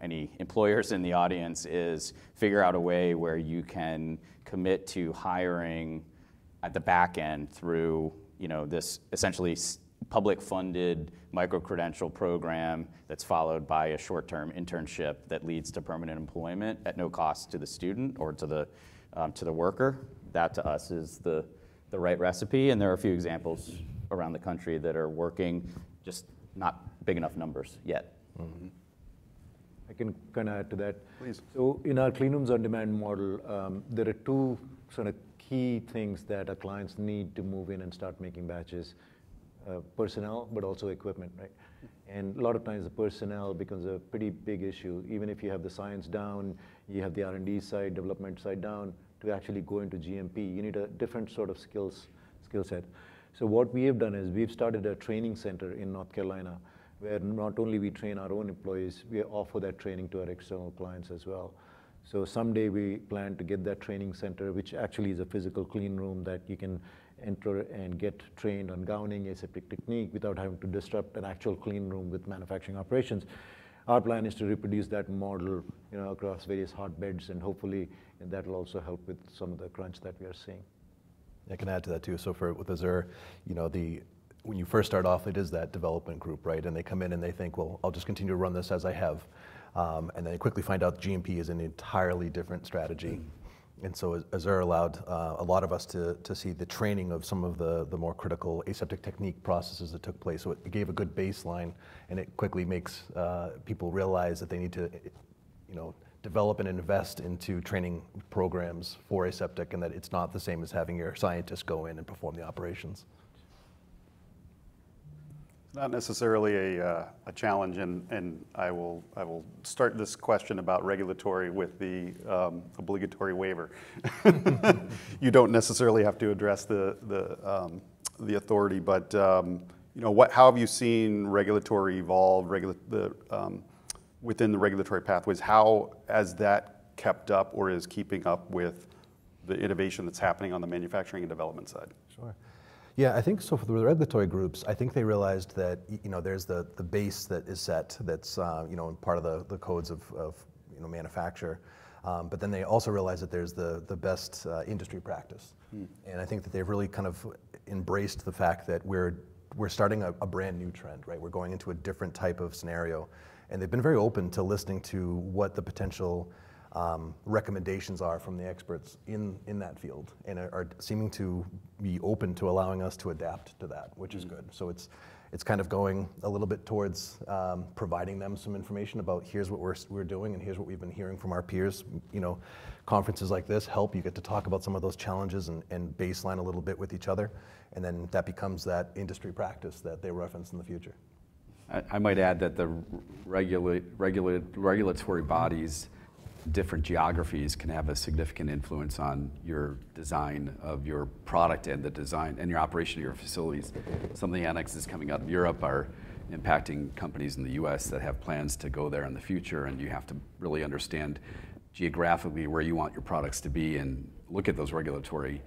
D: any employers in the audience is figure out a way where you can commit to hiring at the back end through this essentially public-funded micro-credential program that's followed by a short-term internship that leads to permanent employment at no cost to the student or to the worker. That to us is the right recipe, and there are a few examples around the country that are working, just not big enough numbers yet.
C: Mm-hmm. I can kind of add to that.
A: Please.
C: So in our clean rooms on demand model, there are two sort of key things that our clients need to move in and start making batches. Personnel, but also equipment, right? And a lot of times the personnel becomes a pretty big issue. Even if you have the science down, you have the R&D side, development side down, to actually go into GMP, you need a different sort of skill set. So what we have done is we've started a training center in North Carolina, where not only we train our own employees, we offer that training to our external clients as well. So someday we plan to get that training center, which actually is a physical clean room that you can enter and get trained on gowning, aseptic technique without having to disrupt an actual clean room with manufacturing operations. Our plan is to reproduce that model, across various hotbeds, and hopefully that will also help with some of the crunch that we are seeing.
E: I can add to that too. So with Azzur, when you first start off, it is that development group, right? And they come in and they think, well, I'll just continue to run this as I have. And then they quickly find out GMP is an entirely different strategy. And so Azzur allowed a lot of us to see the training of some of the more critical aseptic technique processes that took place. So it gave a good baseline, and it quickly makes people realize that they need to develop and invest into training programs for aseptic, and that it's not the same as having your scientists go in and perform the operations.
A: Not necessarily a challenge, and I will start this question about regulatory with the obligatory waiver. You don't necessarily have to address the authority, but how have you seen regulatory evolve within the regulatory pathways? How has that kept up or is keeping up with the innovation that's happening on the manufacturing and development side?
E: Sure. Yeah, I think so. For the regulatory groups, I think they realized that there's the base that is set, that's part of the codes of manufacture, but then they also realize that there's the best industry practice, and I think that they've really kind of embraced the fact that we're starting a brand new trend, right? We're going into a different type of scenario, and they've been very open to listening to what the potential recommendations are from the experts in that field, and are seeming to be open to allowing us to adapt to that, which is good. So it's kind of going a little bit towards providing them some information about here's what we're doing and here's what we've been hearing from our peers. Conferences like this help. You get to talk about some of those challenges and baseline a little bit with each other, and then that becomes that industry practice that they reference in the future.
B: I might add that the regulatory bodies, different geographies, can have a significant influence on your design of your product and the design and your operation of your facilities. Some of the annexes coming out of Europe are impacting companies in the US that have plans to go there in the future, and you have to really understand geographically where you want your products to be and look at those regulatory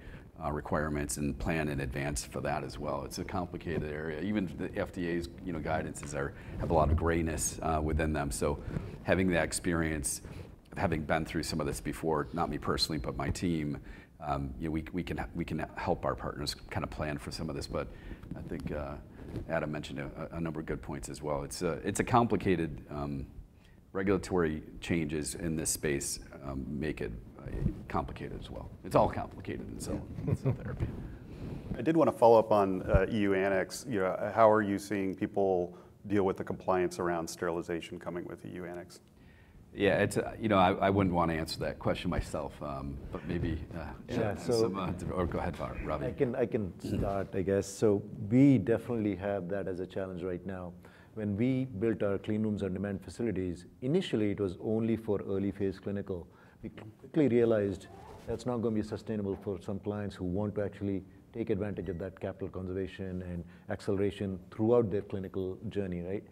B: requirements and plan in advance for that as well. It's a complicated area. Even the FDA's guidances have a lot of grayness within them. So having that experience, having been through some of this before, not me personally, but my team, we can help our partners kind of plan for some of this. But I think Adam mentioned a number of good points as well. It's a complicated regulatory changes in this space make it complicated as well. It's all complicated in cell therapy.
A: I did want to follow up on EU Annex. How are you seeing people deal with the compliance around sterilization coming with EU Annex?
B: Yeah, it's I wouldn't want to answer that question myself, but maybe or go ahead, Ravi.
C: I can start, I guess. So we definitely have that as a challenge right now. When we built our clean rooms on demand facilities, initially it was only for early phase clinical. We quickly realized that's not going to be sustainable for some clients who want to actually take advantage of that capital conservation and acceleration throughout their clinical journey, right?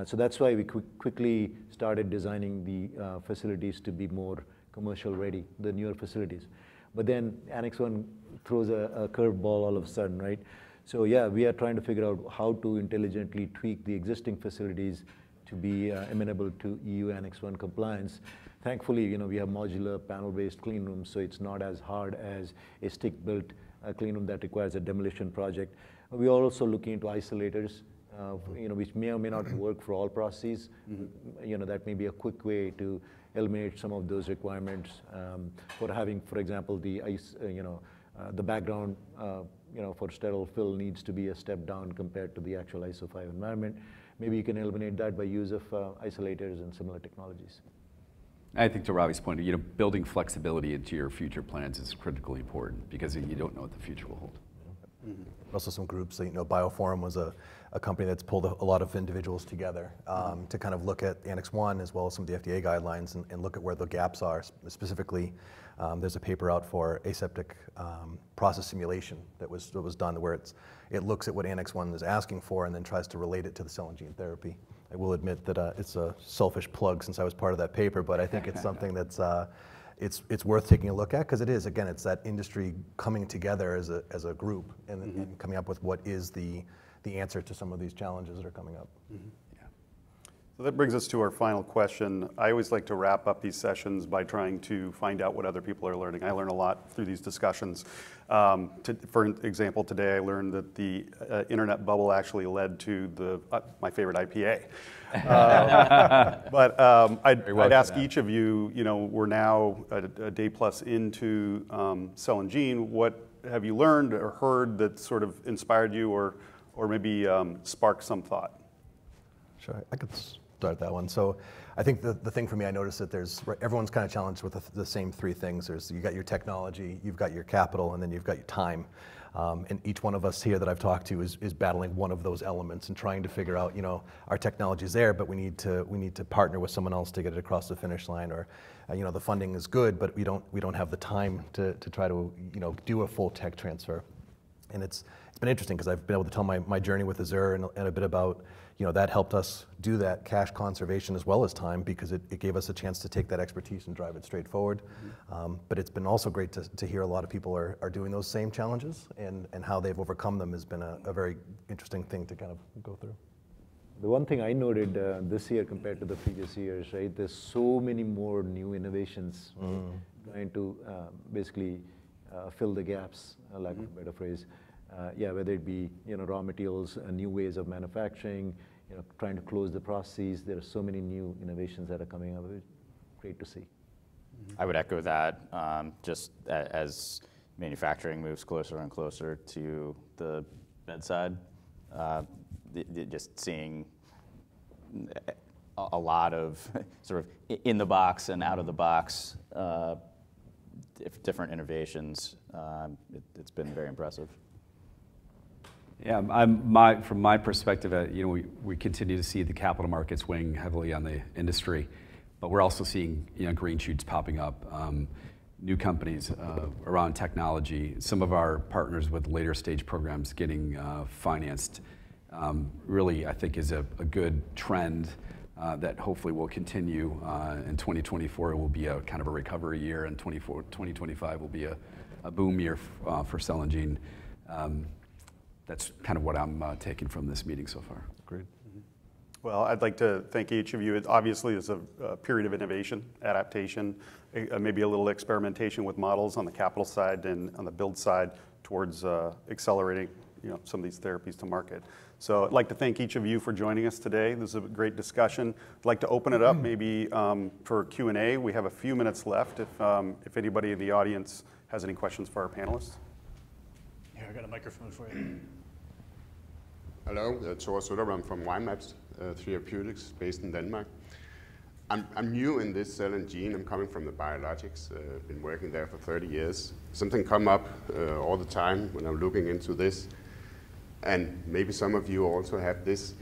C: So that's why we quickly started designing the facilities to be more commercial ready, the newer facilities. But then Annex 1 throws a curveball all of a sudden, right? So yeah, we are trying to figure out how to intelligently tweak the existing facilities to be amenable to EU Annex 1 compliance. Thankfully, we have modular panel-based clean rooms, so it's not as hard as a stick-built clean room that requires a demolition project. We are also looking into isolators, which may or may not work for all processes. That may be a quick way to eliminate some of those requirements for having, for example, the the background, for sterile fill needs to be a step down compared to the actual ISO 5 environment. Maybe you can eliminate that by use of isolators and similar technologies.
B: I think to Ravi's point, building flexibility into your future plans is critically important because you don't know what the future will hold.
E: Also some groups, Bioforum was a company that's pulled a lot of individuals together to kind of look at Annex 1 as well as some of the FDA guidelines and look at where the gaps are. Specifically, there's a paper out for aseptic process simulation that was done where it looks at what Annex 1 is asking for and then tries to relate it to the cell and gene therapy. I will admit that it's a selfish plug since I was part of that paper, but I think it's something that's it's worth taking a look at because it is, again, it's that industry coming together as a group and coming up with what is the answer to some of these challenges that are coming up.
A: So that brings us to our final question. I always like to wrap up these sessions by trying to find out what other people are learning. I learn a lot through these discussions. For example, today I learned that the internet bubble actually led to my favorite IPA. But I'd ask each of you, we're now a day plus into cell and gene. What have you learned or heard that sort of inspired you or maybe sparked some thought?
E: Sure, I could start that one. So I think the thing for me, I noticed that everyone's kind of challenged with the same three things. You got your technology, you've got your capital, and then you've got your time. And each one of us here that I've talked to is battling one of those elements and trying to figure out, our technology is there, but we need to partner with someone else to get it across the finish line, or the funding is good, but we don't have the time to try to do a full tech transfer. And it's been interesting because I've been able to tell my journey with Azzur and a bit about that helped us do that cash conservation as well as time because it gave us a chance to take that expertise and drive it straight forward. But it's been also great to hear a lot of people are doing those same challenges and how they've overcome them has been a very interesting thing to kind of go through.
C: The one thing I noted this year compared to the previous years, right, there's so many more new innovations trying to basically fill the gaps, lack of a better phrase. Whether it be raw materials, new ways of manufacturing, trying to close the processes. There are so many new innovations that are coming up. It's great to see.
D: I would echo that. Just as manufacturing moves closer and closer to the bedside, just seeing a lot of sort of in the box and out of the box different innovations. It's been very impressive.
B: Yeah, from my perspective, we continue to see the capital markets weighing heavily on the industry, but we're also seeing green shoots popping up, new companies around technology. Some of our partners with later stage programs getting financed really, I think, is a good trend that hopefully will continue. In 2024 will be a kind of a recovery year, and 2025 will be a boom year for cell and gene. That's kind of what I'm taking from this meeting so far.
E: Agreed.
A: Well, I'd like to thank each of you. It obviously is a period of innovation, adaptation, maybe a little experimentation with models on the capital side and on the build side towards accelerating some of these therapies to market. So I'd like to thank each of you for joining us today. This is a great discussion. I'd like to open it up maybe for Q&A. We have a few minutes left if anybody in the audience has any questions for our panelists.
F: Here, I got a microphone for you.
G: Hello, Thor Söderblom from Y-Maps Therapeutics, based in Denmark. I'm new in this cell and gene. I'm coming from the biologics. Been working there for 30 years. Something come up all the time when I'm looking into this, and maybe some of you also have this.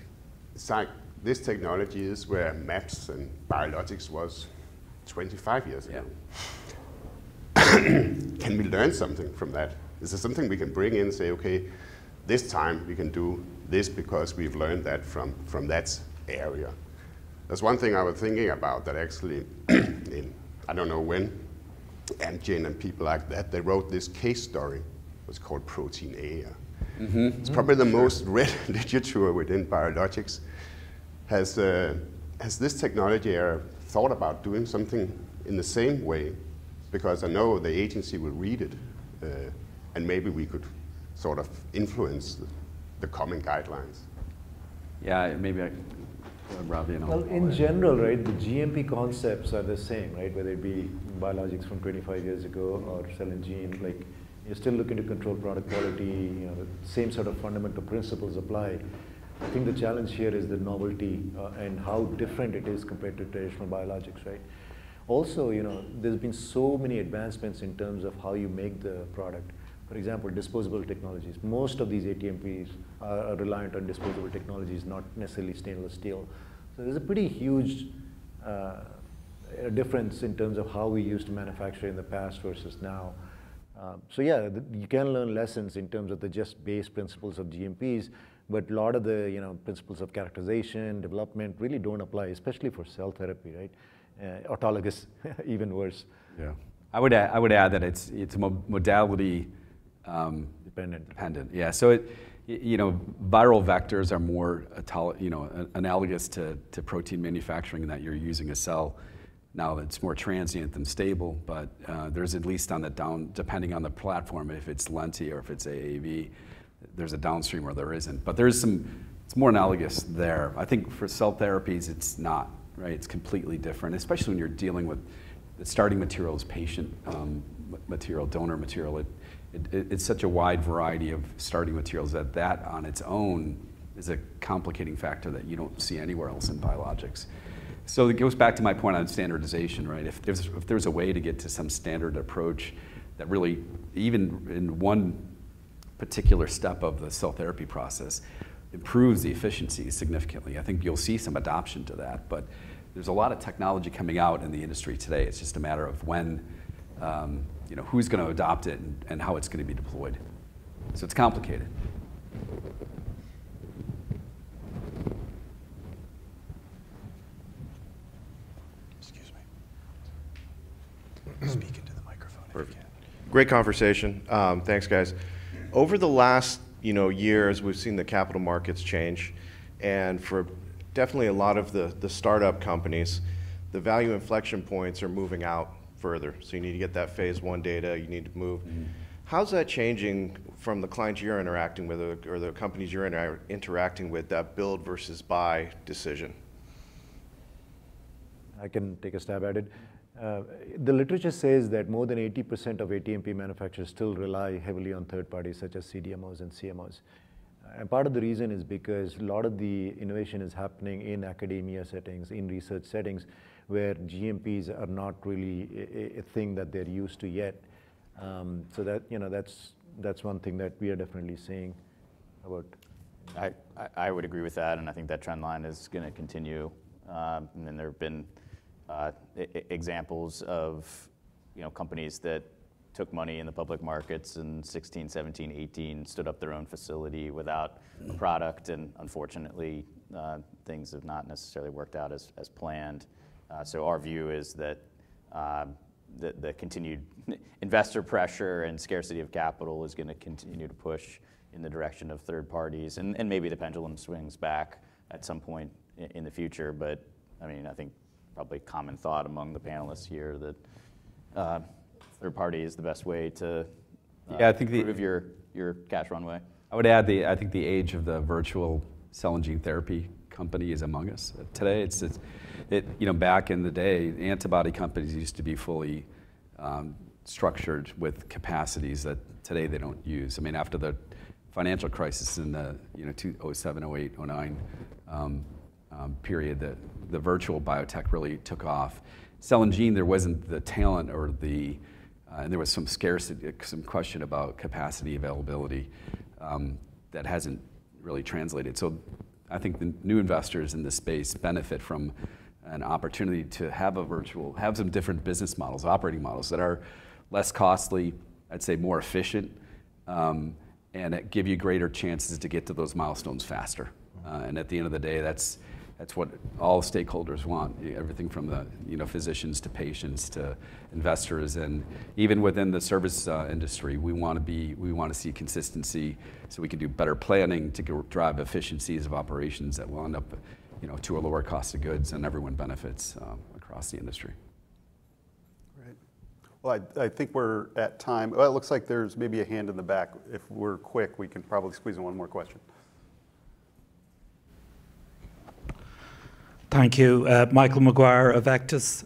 G: It's like this technology is where maps and biologics was 25 years ago. Can we learn something from that? Is there something we can bring in and say, okay, this time we can do this because we've learned that from that area? There's one thing I was thinking about that actually, I don't know when, Amgen and people like that, they wrote this case story. It was called Protein A. It's probably the most read literature within biologics. Has this technology area thought about doing something in the same way? Because I know the agency will read it, and maybe we could sort of influence the coming guidelines?
B: Yeah, maybe Ravi and I'll.
C: Well, in general, right, the GMP concepts are the same, right? Whether it be biologics from 25 years ago or cell and gene, like you're still looking to control product quality. The same sort of fundamental principles apply. I think the challenge here is the novelty and how different it is compared to traditional biologics, right? Also, there's been so many advancements in terms of how you make the product. For example, disposable technologies. Most of these ATMPs are reliant on disposable technologies, not necessarily stainless steel. So there's a pretty huge difference in terms of how we used to manufacture in the past versus now. So yeah, you can learn lessons in terms of the just base principles of GMPs, but a lot of the principles of characterization, development really don't apply, especially for cell therapy, right? Autologous, even worse.
B: Yeah, I would add that it's modality dependent. Yeah, so viral vectors are more analogous to protein manufacturing in that you're using a cell. Now it's more transient than stable, but there's at least on the depending on the platform, if it's lenti or if it's AAV, there's a downstream where there isn't. But it's more analogous there. I think for cell therapies, it's not, right? It's completely different, especially when you're dealing with the starting materials, patient material, donor material. It's such a wide variety of starting materials that on its own is a complicating factor that you don't see anywhere else in biologics. So it goes back to my point on standardization, right? If there's a way to get to some standard approach that really, even in one particular step of the cell therapy process, improves the efficiency significantly, I think you'll see some adoption to that. But there's a lot of technology coming out in the industry today. It's just a matter of when, who's going to adopt it and how it's going to be deployed. So it's complicated.
F: Excuse me. Speak into the microphone if you can.
H: Great conversation. Thanks, guys. Over the last years, we've seen the capital markets change, and for definitely a lot of the startup companies, the value inflection points are moving out further. So you need to get that phase 1 data, you need to move. Mm-hmm. How's that changing from the clients you're interacting with or the companies you're interacting with, that build versus buy decision?
C: I can take a stab at it. The literature says that more than 80% of ATMP manufacturers still rely heavily on third parties such as CDMOs and CMOs. And part of the reason is because a lot of the innovation is happening in academia settings, in research settings, where GMPs are not really a thing that they're used to yet. So that's one thing that we are definitely seeing about.
D: I would agree with that, and I think that trend line is going to continue. And then there have been examples of companies that took money in the public markets in 16, 17, 18, stood up their own facility without a product, and unfortunately things have not necessarily worked out as planned. So our view is that the continued investor pressure and scarcity of capital is going to continue to push in the direction of third parties, and maybe the pendulum swings back at some point in the future. But I mean, I think probably common thought among the panelists here that third party is the best way to
B: I think
D: improve your cash runway.
B: I would add I think the age of the virtual cell and gene therapy company is among us today. Back in the day, antibody companies used to be fully structured with capacities that today they don't use. I mean, after the financial crisis in the 2007, 08, 09 period, the virtual biotech really took off. Cell and gene, there wasn't the talent or and there was some scarcity, some question about capacity availability that hasn't really translated. So I think the new investors in this space benefit from an opportunity to have some different business models, operating models that are less costly, I'd say more efficient, and give you greater chances to get to those milestones faster. And at the end of the day, that's what all stakeholders want. Everything from the physicians to patients to investors, and even within the service industry, we want to see consistency, so we can do better planning to drive efficiencies of operations that will end up, to a lower cost of goods, and everyone benefits across the industry.
A: Great. Well, I think we're at time. Well, it looks like there's maybe a hand in the back. If we're quick, we can probably squeeze in one more question.
I: Thank you. Michael Maguire of Editas.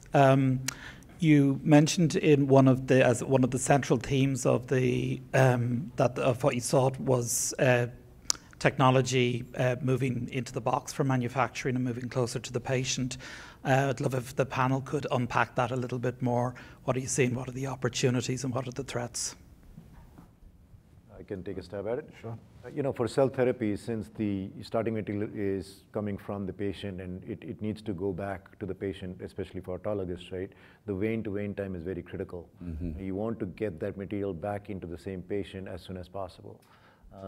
I: You mentioned in one of the central themes of of what you thought was technology moving into the box for manufacturing and moving closer to the patient. I'd love if the panel could unpack that a little bit more. What are you seeing? What are the opportunities and what are the threats?
C: I can take a stab at it.
E: Sure.
C: For cell therapy, since the starting material is coming from the patient and it needs to go back to the patient, especially for autologous, right? The vein-to-vein time is very critical. Mm-hmm. You want to get that material back into the same patient as soon as possible.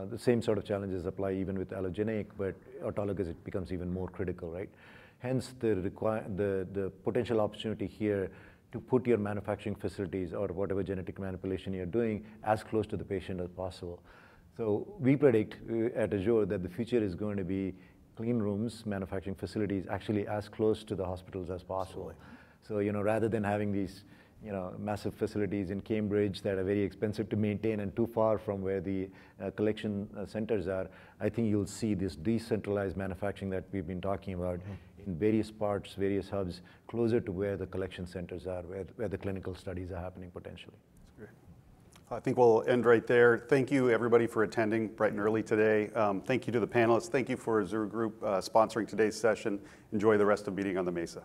C: The same sort of challenges apply even with allogeneic, but autologous, it becomes even more critical, right? Hence, the potential opportunity here to put your manufacturing facilities or whatever genetic manipulation you're doing as close to the patient as possible. So we predict at Azzur that the future is going to be clean rooms, manufacturing facilities actually as close to the hospitals as possible. Absolutely. So, rather than having these, massive facilities in Cambridge that are very expensive to maintain and too far from where the collection centers are, I think you'll see this decentralized manufacturing that we've been talking about in various parts, various hubs, closer to where the collection centers are, where the clinical studies are happening potentially.
A: I think we'll end right there. Thank you, everybody, for attending bright and early today. Thank you to the panelists. Thank you for Azzur Group sponsoring today's session. Enjoy the rest of meeting on the Mesa.